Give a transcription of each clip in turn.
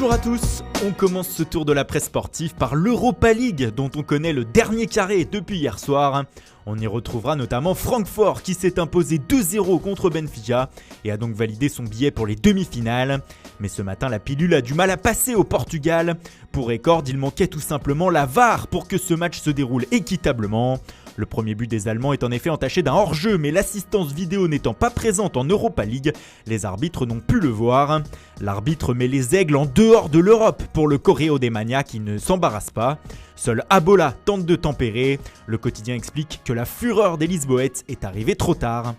Bonjour à tous, on commence ce tour de la presse sportive par l'Europa League dont on connaît le dernier carré depuis hier soir. On y retrouvera notamment Francfort qui s'est imposé 2-0 contre Benfica et a donc validé son billet pour les demi-finales. Mais ce matin, la pilule a du mal à passer au Portugal. Pour record, il manquait tout simplement la VAR pour que ce match se déroule équitablement. Le premier but des Allemands est en effet entaché d'un hors-jeu, mais l'assistance vidéo n'étant pas présente en Europa League, les arbitres n'ont pu le voir. L'arbitre met les aigles en dehors de l'Europe pour le Correo des Mania qui ne s'embarrasse pas. Seul Abola tente de tempérer. Le quotidien explique que la fureur des Lisboètes est arrivée trop tard.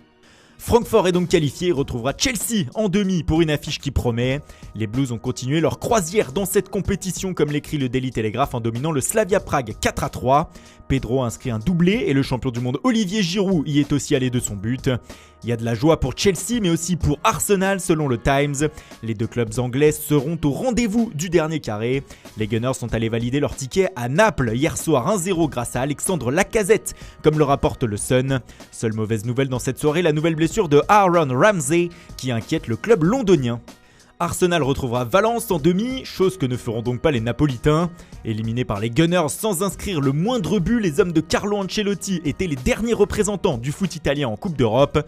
Francfort est donc qualifié et retrouvera Chelsea en demi pour une affiche qui promet. Les Blues ont continué leur croisière dans cette compétition comme l'écrit le Daily Telegraph en dominant le Slavia Prague 4-3. Pedro a inscrit un doublé et le champion du monde Olivier Giroud y est aussi allé de son but. Il y a de la joie pour Chelsea mais aussi pour Arsenal selon le Times. Les deux clubs anglais seront au rendez-vous du dernier carré. Les Gunners sont allés valider leur ticket à Naples hier soir 1-0 grâce à Alexandre Lacazette comme le rapporte le Sun. Seule mauvaise nouvelle dans cette soirée, la nouvelle blessure de Aaron Ramsey qui inquiète le club londonien. Arsenal retrouvera Valence en demi, chose que ne feront donc pas les Napolitains. Éliminés par les Gunners sans inscrire le moindre but, les hommes de Carlo Ancelotti étaient les derniers représentants du foot italien en Coupe d'Europe.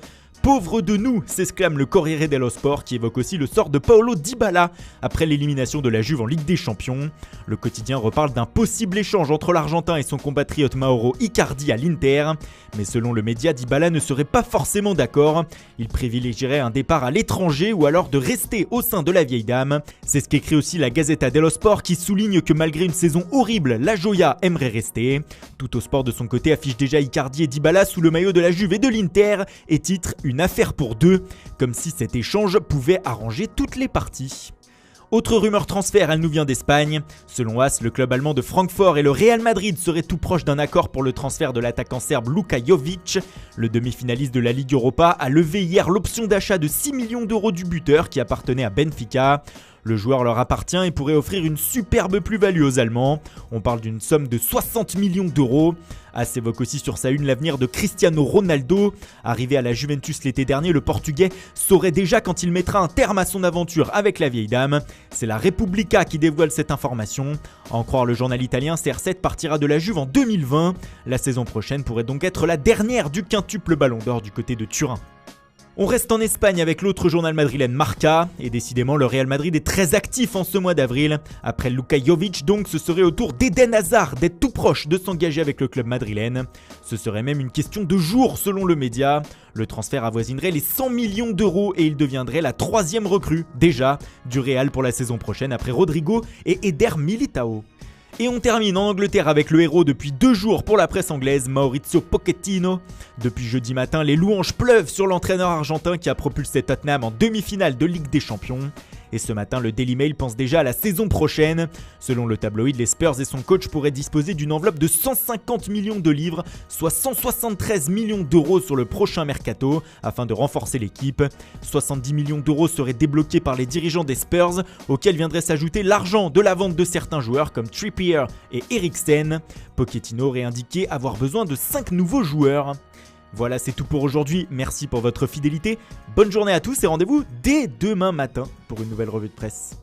Pauvre de nous, s'exclame le Corriere dello Sport qui évoque aussi le sort de Paulo Dybala après l'élimination de la Juve en Ligue des Champions. Le quotidien reparle d'un possible échange entre l'Argentin et son compatriote Mauro Icardi à l'Inter. Mais selon le média, Dybala ne serait pas forcément d'accord. Il privilégierait un départ à l'étranger ou alors de rester au sein de la vieille dame. C'est ce qu'écrit aussi la Gazzetta dello Sport qui souligne que malgré une saison horrible, la Joya aimerait rester. Tout au Sport de son côté affiche déjà Icardi et Dybala sous le maillot de la Juve et de l'Inter et titre une affaire pour deux, comme si cet échange pouvait arranger toutes les parties. Autre rumeur transfert, elle nous vient d'Espagne. Selon AS, le club allemand de Francfort et le Real Madrid seraient tout proches d'un accord pour le transfert de l'attaquant serbe Luka Jovic. Le demi-finaliste de la Ligue Europa a levé hier l'option d'achat de 6 millions d'euros du buteur qui appartenait à Benfica. Le joueur leur appartient et pourrait offrir une superbe plus-value aux Allemands. On parle d'une somme de 60 millions d'euros. AS évoque aussi sur sa une l'avenir de Cristiano Ronaldo. Arrivé à la Juventus l'été dernier, le Portugais saurait déjà quand il mettra un terme à son aventure avec la vieille dame. C'est la Repubblica qui dévoile cette information. À en croire le journal italien, CR7 partira de la Juve en 2020. La saison prochaine pourrait donc être la dernière du quintuple ballon d'or du côté de Turin. On reste en Espagne avec l'autre journal madrilène Marca, et décidément le Real Madrid est très actif en ce mois d'avril. Après Luka Jovic donc, ce serait au tour d'Eden Hazard d'être tout proche de s'engager avec le club madrilène. Ce serait même une question de jours selon le média. Le transfert avoisinerait les 100 millions d'euros et il deviendrait la troisième recrue, déjà, du Real pour la saison prochaine après Rodrigo et Eder Militao. Et on termine en Angleterre avec le héros depuis 2 jours pour la presse anglaise, Mauricio Pochettino. Depuis jeudi matin, les louanges pleuvent sur l'entraîneur argentin qui a propulsé Tottenham en demi-finale de Ligue des Champions. Et ce matin, le Daily Mail pense déjà à la saison prochaine. Selon le tabloïd, les Spurs et son coach pourraient disposer d'une enveloppe de 150 millions de livres, soit 173 millions d'euros sur le prochain mercato, afin de renforcer l'équipe. 70 millions d'euros seraient débloqués par les dirigeants des Spurs, auxquels viendrait s'ajouter l'argent de la vente de certains joueurs comme Trippier et Eriksen. Pochettino aurait indiqué avoir besoin de 5 nouveaux joueurs. Voilà, c'est tout pour aujourd'hui. Merci pour votre fidélité. Bonne journée à tous et rendez-vous dès demain matin pour une nouvelle revue de presse.